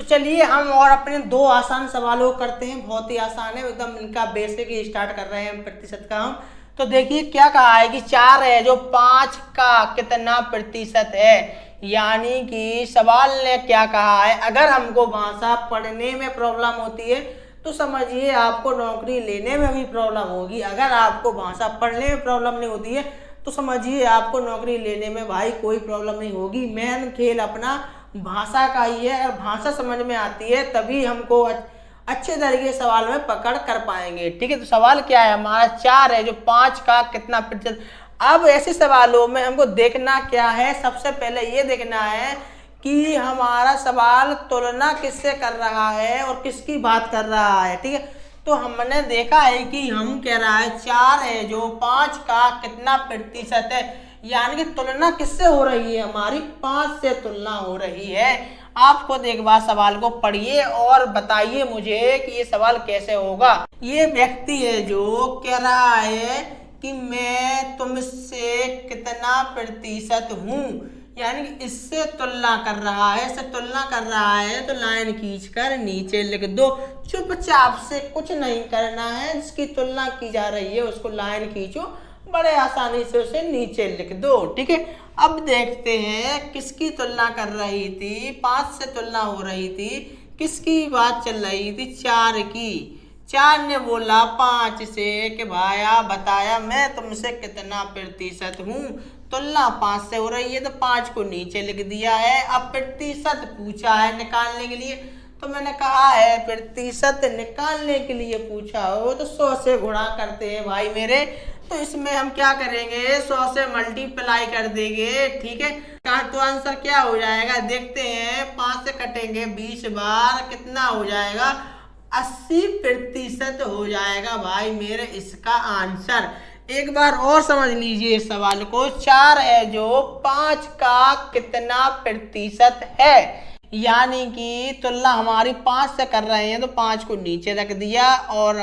तो चलिए हम और अपने दो आसान सवालों को करते हैं, बहुत ही आसान है एकदम, इनका बेसिक ही स्टार्ट कर रहे हैं हम प्रतिशत का हम। तो देखिए क्या कहा है कि 4 है जो 5 का कितना प्रतिशत है, यानी कि सवाल ने क्या कहा है, अगर हमको भाषा पढ़ने में प्रॉब्लम होती है तो समझिए आपको नौकरी लेने में भी प्रॉब्लम होगी। अगर आपको भाषा पढ़ने में प्रॉब्लम नहीं होती है तो समझिए आपको नौकरी लेने में भाई कोई प्रॉब्लम नहीं होगी। मेन खेल अपना भाषा का ही है, और भाषा समझ में आती है तभी हमको अच्छे तरीके से सवाल में पकड़ कर पाएंगे। ठीक है, तो सवाल क्या है हमारा, 4 है जो 5 का कितना प्रतिशत। अब ऐसे सवालों में हमको देखना क्या है, सबसे पहले ये देखना है कि हमारा सवाल तुलना किससे कर रहा है और किसकी बात कर रहा है। ठीक है, तो हमने देखा है कि हम कह रहा है 4 है जो 5 का कितना प्रतिशत है, यानी कि तुलना किससे हो रही है, हमारी 5 से तुलना हो रही है। आप खुद एक बार सवाल को पढ़िए और बताइए मुझे कि ये सवाल कैसे होगा। ये व्यक्ति है जो कह रहा है कि मैं तुमसे कितना प्रतिशत हूँ, यानी कि इससे तुलना कर रहा है, इससे तुलना कर रहा है तो लाइन खींचकर नीचे लिख दो। चुपचाप से कुछ नहीं करना है, जिसकी तुलना की जा रही है उसको लाइन खींचो, बड़े आसानी से उसे नीचे लिख दो। ठीक है, अब देखते हैं किसकी तुलना कर रही थी, 5 से तुलना हो रही थी, किसकी बात चल रही थी, 4 की। 4 ने बोला 5 से कि भाया बताया मैं तुमसे कितना प्रतिशत हूँ, तुलना 5 से हो रही है तो 5 को नीचे लिख दिया है। अब प्रतिशत पूछा है निकालने के लिए, तो मैंने कहा है प्रतिशत निकालने के लिए पूछा हो तो 100 से गुणा करते हैं भाई मेरे। तो इसमें हम क्या करेंगे, 100 से मल्टीप्लाई कर देंगे। ठीक है, तो आंसर क्या हो जाएगा देखते हैं, 5 से कटेंगे 20 बार, कितना हो जाएगा 80% हो जाएगा भाई मेरे इसका आंसर। एक बार और समझ लीजिए इस सवाल को, 4 है जो 5 का कितना प्रतिशत है, यानी कि तुलना हमारी 5 से कर रहे हैं तो 5 को नीचे रख दिया और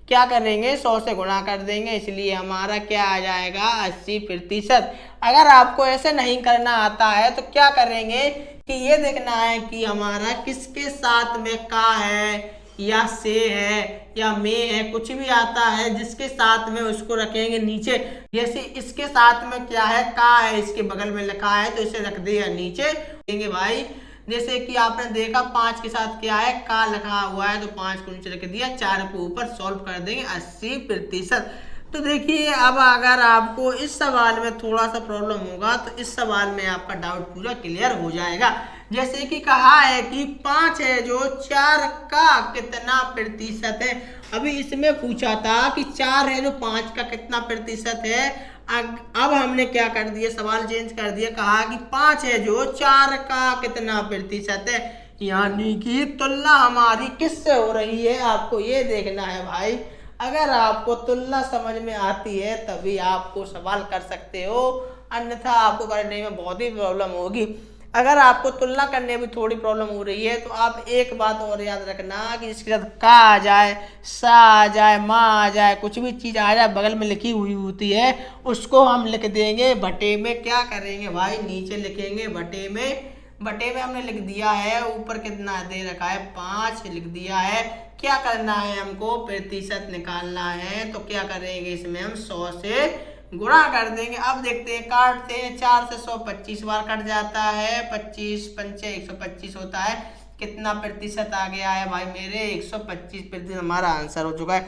क्या करेंगे 100 से गुणा कर देंगे, इसलिए हमारा क्या आ जाएगा 80%। अगर आपको ऐसे नहीं करना आता है तो क्या करेंगे कि ये देखना है कि हमारा किसके साथ में का है या से है या में है, कुछ भी आता है जिसके साथ में उसको रखेंगे नीचे। जैसे इसके साथ में क्या है, का है, इसके बगल में लिखा है तो इसे रख दिया नीचे देंगे भाई। जैसे कि आपने देखा 5 के साथ क्या है, का लिखा हुआ है तो 5 को नीचे रख दिया, 4 को ऊपर, सॉल्व कर देंगे 80%। तो देखिए अब अगर आपको इस सवाल में थोड़ा सा प्रॉब्लम होगा तो इस सवाल में आपका डाउट पूरा क्लियर हो जाएगा। जैसे कि कहा है कि 5 है जो 4 का कितना प्रतिशत है। अभी इसमें पूछा था कि 4 है जो 5 का कितना प्रतिशत है, अब हमने क्या कर दिया, सवाल चेंज कर दिया, कहा कि 5 है जो 4 का कितना प्रतिशत है, यानी कि तुलना हमारी किससे हो रही है, आपको ये देखना है भाई। अगर आपको तुलना समझ में आती है तभी आपको सवाल कर सकते हो, अन्यथा आपको करने में बहुत ही प्रॉब्लम होगी। अगर आपको तुलना करने में थोड़ी प्रॉब्लम हो रही है तो आप एक बात और याद रखना कि इसके साथ का आ जाए, सा आ जाए, माँ आ जाए, कुछ भी चीज़ आ जाए बगल में लिखी हुई होती है उसको हम लिख देंगे बटे में। क्या करेंगे भाई, नीचे लिखेंगे बटे में। बटे में हमने लिख दिया है, ऊपर कितना दे रखा है 5 लिख दिया है। क्या करना है हमको, प्रतिशत निकालना है, तो क्या करेंगे इसमें हम 100 से गुणा कर देंगे। अब देखते हैं, काटते हैं, 4 से 100 25 बार कट जाता है, 25 पंचे 125 होता है, कितना प्रतिशत आ गया है भाई मेरे 125%, हमारा आंसर हो चुका है।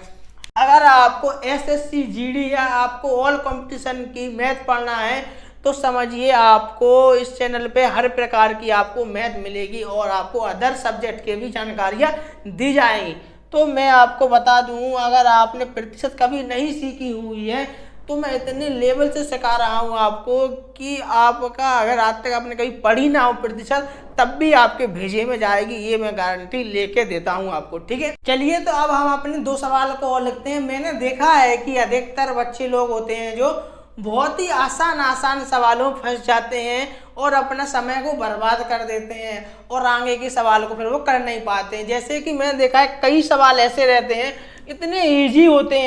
अगर आपको एसएससी जीडी या आपको ऑल कंपटीशन की मैथ पढ़ना है तो समझिए आपको इस चैनल पे हर प्रकार की आपको मैथ मिलेगी और आपको अदर सब्जेक्ट के भी जानकारियाँ दी जाएंगी। तो मैं आपको बता दूं, अगर आपने प्रतिशत कभी नहीं सीखी हुई है तो मैं इतने लेवल से सिखा रहा हूँ आपको कि आपका अगर आज तक आपने कभी पढ़ी ना हो प्रतिशत तब भी आपके भेजे में जाएगी, ये मैं गारंटी लेके देता हूँ आपको। ठीक है, चलिए तो अब हम अपने 2 सवाल को और लिखते हैं। मैंने देखा है कि अधिकतर बच्चे लोग होते हैं जो बहुत ही आसान सवालों में फंस जाते हैं और अपना समय को बर्बाद कर देते हैं और आगे के सवाल को फिर वो कर नहीं पाते हैं। जैसे कि मैंने देखा है कई सवाल ऐसे रहते हैं, इतने इजी होते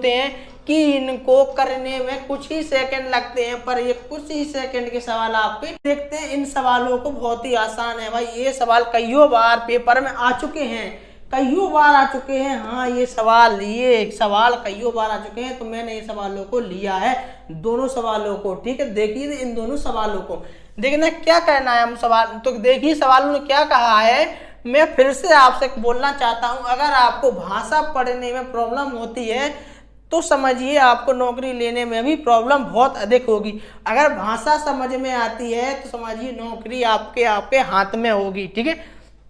हैं कि इनको करने में कुछ ही सेकंड लगते हैं, पर ये कुछ ही सेकंड के सवाल आपके देखते हैं। इन सवालों को बहुत ही आसान है भाई, ये सवाल कईयों बार पेपर में आ चुके हैं, कईयों बार आ चुके हैं। हाँ ये सवाल कईयों बार आ चुके हैं, तो मैंने ये सवालों को लिया है, दोनों सवालों को। ठीक है, देखिए इन दोनों सवालों को देखना क्या करना है हम सवाल। तो देखिए सवालों ने क्या कहा है, मैं फिर से आपसे बोलना चाहता हूं, अगर आपको भाषा पढ़ने में प्रॉब्लम होती है तो समझिए आपको नौकरी लेने में भी प्रॉब्लम बहुत अधिक होगी। अगर भाषा समझ में आती है तो समझिए नौकरी आपके हाथ में होगी। ठीक है,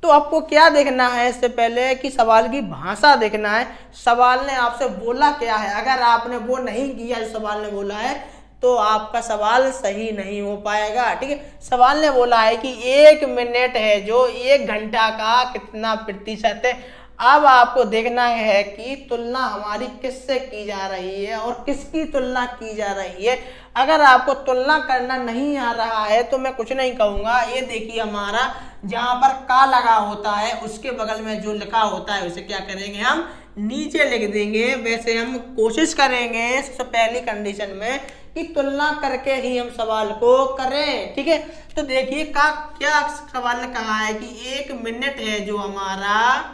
तो आपको क्या देखना है, इससे पहले कि सवाल की भाषा देखना है, सवाल ने आपसे बोला क्या है। अगर आपने वो नहीं किया जो सवाल ने बोला है तो आपका सवाल सही नहीं हो पाएगा। ठीक है, सवाल ने बोला है कि 1 मिनट है जो 1 घंटा का कितना प्रतिशत है। अब आपको देखना है कि तुलना हमारी किससे की जा रही है और किसकी तुलना की जा रही है। अगर आपको तुलना करना नहीं आ रहा है तो मैं कुछ नहीं कहूँगा। ये देखिए हमारा जहाँ पर का लगा होता है उसके बगल में जो लिखा होता है उसे क्या करेंगे, हम नीचे लिख देंगे। वैसे हम कोशिश करेंगे सबसे पहली कंडीशन में कि तुलना करके ही हम सवाल को करें। ठीक है, तो देखिए का क्या सवाल ने कहा है कि 1 मिनट है जो हमारा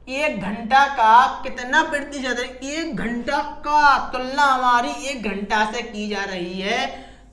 1 घंटा का कितना प्रतिशत है। 1 घंटा का तुलना हमारी 1 घंटा से की जा रही है,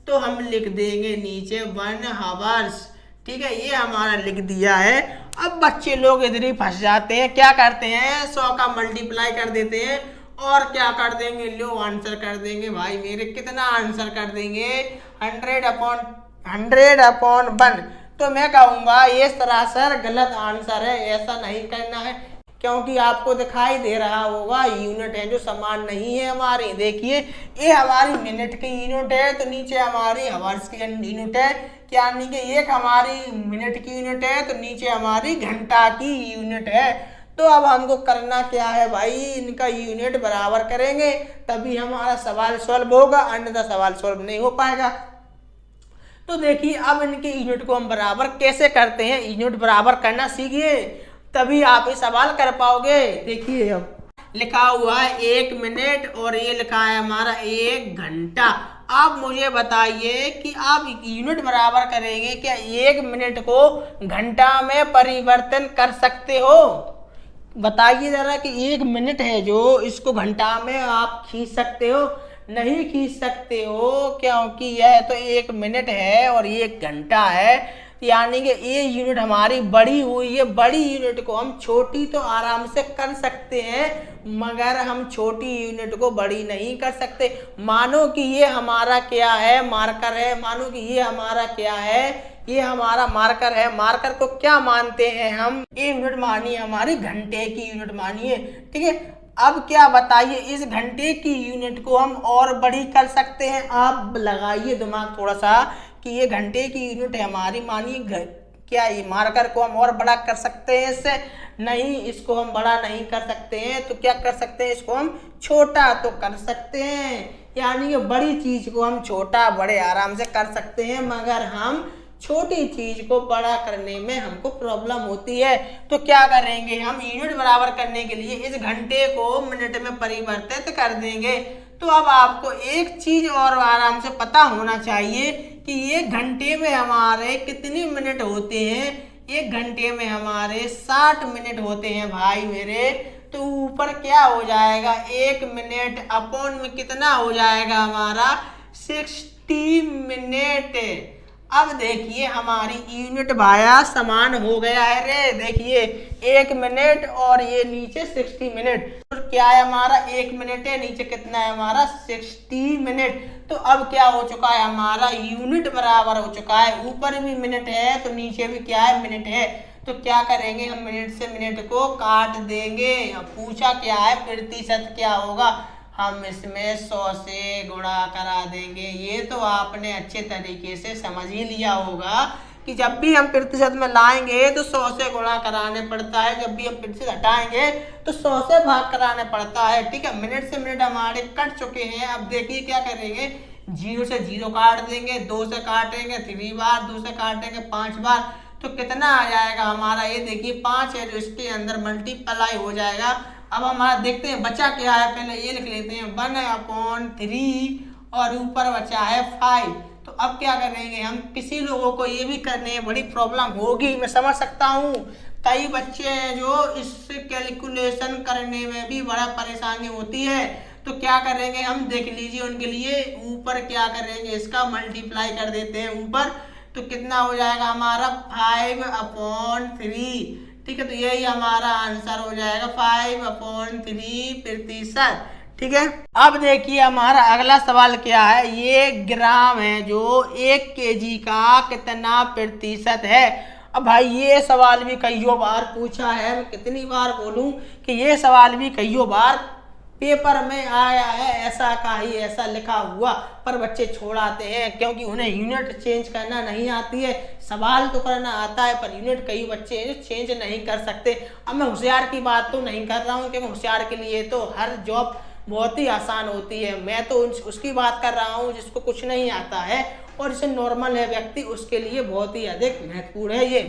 तो हम लिख देंगे नीचे 1 हावर्स। ठीक है, ये हमारा लिख दिया है। अब बच्चे लोग इधर ही फंस जाते हैं, क्या करते हैं 100 का मल्टीप्लाई कर देते हैं और क्या कर देंगे, लो आंसर कर देंगे। भाई मेरे कितना आंसर कर देंगे, 100/100/1। तो मैं कहूँगा ये सरासर गलत आंसर है, ऐसा नहीं करना है, क्योंकि आपको दिखाई दे रहा होगा यूनिट है जो समान नहीं है हमारी। देखिए ये हमारी मिनट की यूनिट है तो नीचे हमारी हावर्स की यूनिट है, यानी कि एक हमारी मिनट की यूनिट है तो नीचे हमारी घंटा की यूनिट है। तो अब हमको करना क्या है भाई, इनका यूनिट बराबर करेंगे तभी हमारा सवाल सॉल्व होगा, अन्यथा सवाल सॉल्व नहीं हो पाएगा। तो देखिए अब इनके यूनिट को हम बराबर कैसे करते हैं, यूनिट बराबर करना सीखिए तभी आप ये सवाल कर पाओगे। देखिए अब लिखा हुआ है 1 मिनट और ये लिखा है हमारा 1 घंटा। आप मुझे बताइए कि आप यूनिट बराबर करेंगे क्या 1 मिनट को घंटा में परिवर्तन कर सकते हो? बताइए जरा कि 1 मिनट है जो इसको घंटा में आप खींच सकते हो? नहीं खींच सकते हो, क्योंकि यह तो 1 मिनट है और ये 1 घंटा है, यानी कि ये यूनिट हमारी बड़ी हुई है। बड़ी यूनिट को हम छोटी तो आराम से कर सकते हैं, मगर हम छोटी यूनिट को बड़ी नहीं कर सकते। मानो कि ये हमारा क्या है, मार्कर है। मानो कि ये हमारा क्या है, ये हमारा मार्कर है। मार्कर को क्या मानते हैं हम, ये यूनिट मानिए हमारी घंटे की यूनिट मानिए। ठीक है, अब क्या बताइए इस घंटे की यूनिट को हम और बड़ी कर सकते हैं। आप लगाइए दिमाग थोड़ा सा कि ये घंटे की यूनिट है हमारी, मानिए क्या ये मार्कर को हम और बड़ा कर सकते हैं इससे? नहीं, इसको हम बड़ा नहीं कर सकते हैं। तो क्या कर सकते हैं, इसको हम छोटा तो कर सकते हैं, यानी कि बड़ी चीज को हम छोटा बड़े आराम से कर सकते हैं, मगर हम छोटी चीज को बड़ा करने में हमको प्रॉब्लम होती है। तो क्या करेंगे, हम यूनिट बराबर करने के लिए इस घंटे को मिनट में परिवर्तित कर देंगे। तो अब आपको एक चीज और आराम से पता होना चाहिए कि ये घंटे में हमारे कितने मिनट होते हैं। 1 घंटे में हमारे 60 मिनट होते हैं भाई मेरे। तो ऊपर क्या हो जाएगा, 1 मिनट अपॉन में कितना हो जाएगा हमारा 60 मिनट। अब देखिए हमारी यूनिट भाया समान हो गया है रे। देखिए 1 मिनट और ये नीचे 60 मिनट, तो क्या है हमारा 1 मिनट है, नीचे कितना है हमारा 60 मिनट। तो अब क्या हो चुका है, हमारा यूनिट बराबर हो चुका है। ऊपर भी मिनट है तो नीचे भी क्या है, मिनट है। तो क्या करेंगे, हम मिनट से मिनट को काट देंगे। पूछा क्या है, प्रतिशत क्या होगा, हम इसमें 100 से गुणा करा देंगे। ये तो आपने अच्छे तरीके से समझ ही लिया होगा कि जब भी हम प्रतिशत में लाएंगे तो 100 से गुणा कराने पड़ता है, जब भी हम प्रतिशत हटाएंगे तो 100 से भाग कराने पड़ता है। ठीक है, मिनट से मिनट हमारे कट चुके हैं। अब देखिए क्या करेंगे, 0 से 0 काट देंगे, 2 से काटेंगे 3 बार, 2 से काटेंगे 5 बार। तो कितना आ जाएगा हमारा, ये देखिए 5 है जो इसके अंदर मल्टीप्लाई हो जाएगा अब हमारा देखते हैं बचा क्या है, पहले ये लिख लेते हैं 1/3 और ऊपर बचा है 5। तो अब क्या करेंगे हम, किसी लोगों को ये भी करने में बड़ी प्रॉब्लम होगी, मैं समझ सकता हूँ। कई बच्चे हैं जो इस कैलकुलेशन करने में भी बड़ा परेशानी होती है। तो क्या करेंगे हम, देख लीजिए उनके लिए ऊपर क्या करेंगे, इसका मल्टीप्लाई कर देते हैं ऊपर। तो कितना हो जाएगा हमारा 5/3। ठीक है, तो यही हमारा आंसर हो जाएगा 5/3%। ठीक है, अब देखिए हमारा अगला सवाल क्या है। ये ग्राम है जो 1 केजी का कितना प्रतिशत है। अब भाई ये सवाल भी कईयों बार पूछा है, मैं कितनी बार बोलूं कि ये सवाल भी कईयों बार पेपर में आया है, ऐसा का ही ऐसा लिखा हुआ, पर बच्चे छोड़ आते हैं क्योंकि उन्हें यूनिट चेंज करना नहीं आती है। सवाल तो करना आता है पर यूनिट कई बच्चे हैं चेंज नहीं कर सकते। अब मैं होशियार की बात तो नहीं कर रहा हूँ, क्योंकि होशियार के लिए तो हर जॉब बहुत ही आसान होती है। मैं तो उसकी बात कर रहा हूँ जिसको कुछ नहीं आता है और जिसे नॉर्मल है व्यक्ति, उसके लिए बहुत ही अधिक महत्वपूर्ण है ये।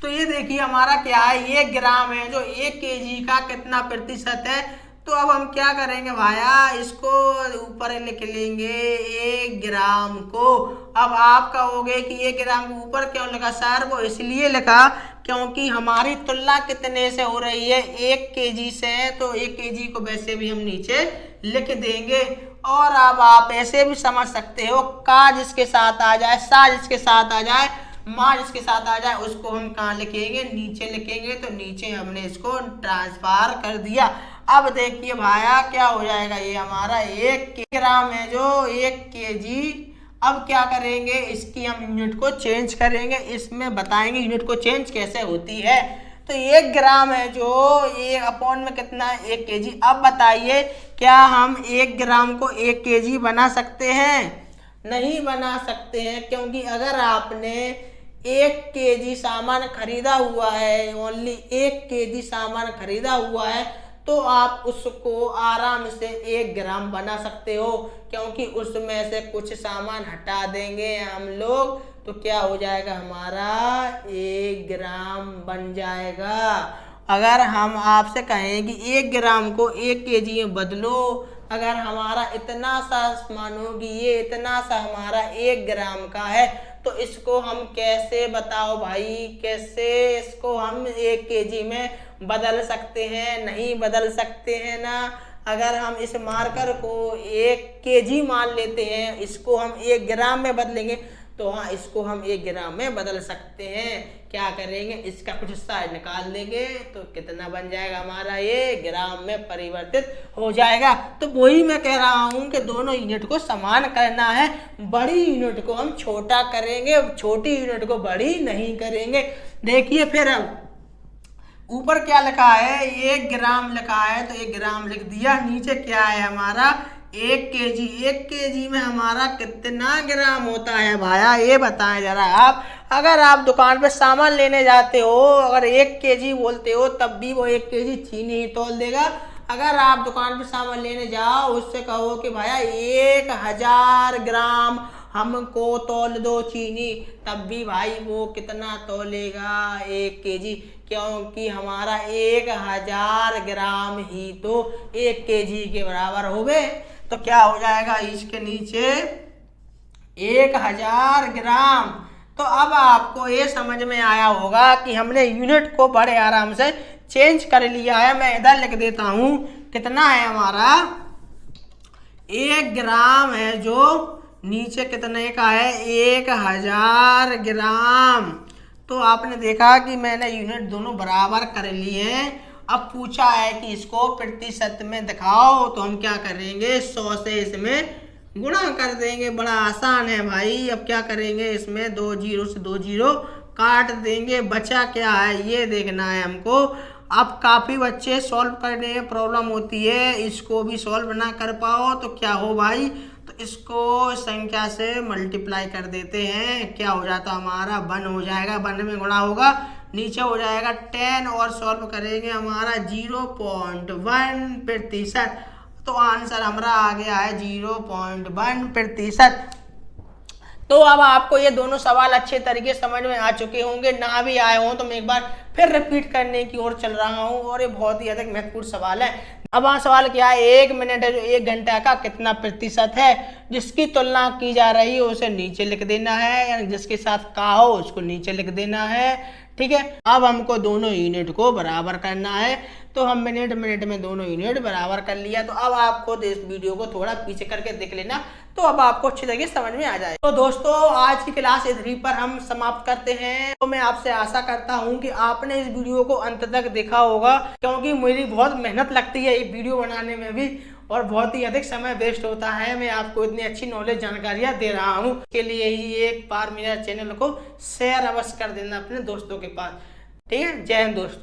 तो ये देखिए हमारा क्या है, ये ग्राम है जो 1 केजी का कितना प्रतिशत है। तो अब हम क्या करेंगे भाया, इसको ऊपर लिख लेंगे 1 ग्राम को। अब आप कहोगे कि 1 ग्राम को ऊपर क्यों लिखा सर, वो इसलिए लिखा क्योंकि हमारी तुलना कितने से हो रही है, 1 केजी से। तो 1 केजी को वैसे भी हम नीचे लिख देंगे। और अब आप ऐसे भी समझ सकते हो, का जिसके साथ आ जाए, सा जिसके साथ आ जाए, माँ जिसके साथ आ जाए, उसको हम कहाँ लिखेंगे, नीचे लिखेंगे। तो नीचे हमने इसको ट्रांसफर कर दिया। अब देखिए भाया क्या हो जाएगा, ये हमारा 1 ग्राम है जो 1 केजी। अब क्या करेंगे, इसकी हम यूनिट को चेंज करेंगे, इसमें बताएंगे यूनिट को चेंज कैसे होती है। तो 1 ग्राम है जो 1 अपॉन में कितना है, 1 केजी। अब बताइए क्या हम 1 ग्राम को 1 केजी बना सकते हैं? नहीं बना सकते हैं, क्योंकि अगर आपने 1 केजी सामान खरीदा हुआ है, ओनली 1 केजी सामान खरीदा हुआ है, तो आप उसको आराम से 1 ग्राम बना सकते हो, क्योंकि उसमें से कुछ सामान हटा देंगे हम लोग, तो क्या हो जाएगा हमारा 1 ग्राम बन जाएगा। अगर हम आपसे कहें कि 1 ग्राम को 1 केजी में बदलो, अगर हमारा इतना सा मानो कि ये इतना सा हमारा 1 ग्राम का है, तो इसको हम कैसे बताओ भाई, कैसे इसको हम 1 केजी में बदल सकते हैं? नहीं बदल सकते हैं ना। अगर हम इस मार्कर को 1 केजी मान लेते हैं, इसको हम 1 ग्राम में बदलेंगे, तो हाँ इसको हम 1 ग्राम में बदल सकते हैं। क्या करेंगे, इसका कुछ हिस्सा निकाल देंगे, तो कितना बन जाएगा हमारा, ये ग्राम में परिवर्तित हो जाएगा। तो वही मैं कह रहा हूँ कि दोनों यूनिट को समान करना है। बड़ी यूनिट को हम छोटा करेंगे, छोटी यूनिट को बड़ी नहीं करेंगे। देखिए फिर ऊपर क्या लिखा है, 1 ग्राम लिखा है, तो 1 ग्राम लिख दिया। नीचे क्या है हमारा 1 केजी। 1 केजी में हमारा कितना ग्राम होता है भाया, ये बताएं जरा आप। अगर आप दुकान पे सामान लेने जाते हो, अगर 1 केजी बोलते हो, तब भी वो 1 केजी चीनी ही तोल देगा। अगर आप दुकान पे सामान लेने जाओ, उससे कहो कि भाया 1000 ग्राम हमको तोल दो चीनी, तब भी भाई वो कितना तोलेगा, 1 केजी, क्योंकि हमारा 1000 ग्राम ही तो 1 केजी के बराबर हो गए। तो क्या हो जाएगा, इसके नीचे 1000 ग्राम। तो अब आपको ये समझ में आया होगा कि हमने यूनिट को बड़े आराम से चेंज कर लिया है। मैं इधर लिख देता हूँ, कितना है हमारा 1 ग्राम है जो नीचे कितने का है, 1000 ग्राम। तो आपने देखा कि मैंने यूनिट दोनों बराबर कर लिए हैं। अब पूछा है कि इसको प्रतिशत में दिखाओ, तो हम क्या करेंगे, 100 से इसमें गुणा कर देंगे। बड़ा आसान है भाई। अब क्या करेंगे, इसमें 2 जीरो से 2 जीरो काट देंगे। बचा क्या है ये देखना है हमको। अब काफ़ी बच्चे सॉल्व करने में प्रॉब्लम होती है, इसको भी सॉल्व ना कर पाओ तो क्या हो भाई, तो इसको संख्या से मल्टीप्लाई कर देते हैं। क्या हो जाता हमारा 1 हो जाएगा, 1 में गुणा होगा, नीचे हो जाएगा 10 और सॉल्व करेंगे हमारा 0.1%। तो आंसर हमारा आ गया है 0.1%। तो अब आपको ये दोनों सवाल अच्छे तरीके से समझ में आ चुके होंगे, ना भी आए हों तो मैं एक बार फिर रिपीट करने की ओर चल रहा हूँ, और ये बहुत ही अधिक महत्वपूर्ण सवाल है। अब वहाँ सवाल क्या है, 1 मिनट है जो 1 घंटा का कितना प्रतिशत है, जिसकी तुलना की जा रही है उसे नीचे लिख देना है, यानी जिसके साथ का हो उसको नीचे लिख देना है। ठीक है, अब हमको दोनों यूनिट को बराबर करना है, तो हम मिनट मिनट में दोनों यूनिट बराबर कर लिया। तो अब आपको इस वीडियो को थोड़ा पीछे करके देख लेना, तो अब आपको अच्छी तरीके समझ में आ जाए। तो दोस्तों आज की क्लास 3 पर हम समाप्त करते हैं। तो मैं आपसे आशा करता हूं कि आपने इस वीडियो को अंत तक देखा होगा, क्योंकि मेरी बहुत मेहनत लगती है एक वीडियो बनाने में भी, और बहुत ही अधिक समय वेस्ट होता है। मैं आपको इतनी अच्छी नॉलेज जानकारियां दे रहा हूं, के लिए ही एक बार मेरा चैनल को शेयर अवश्य कर देना अपने दोस्तों के पास। ठीक है, जय हिंद दोस्तों।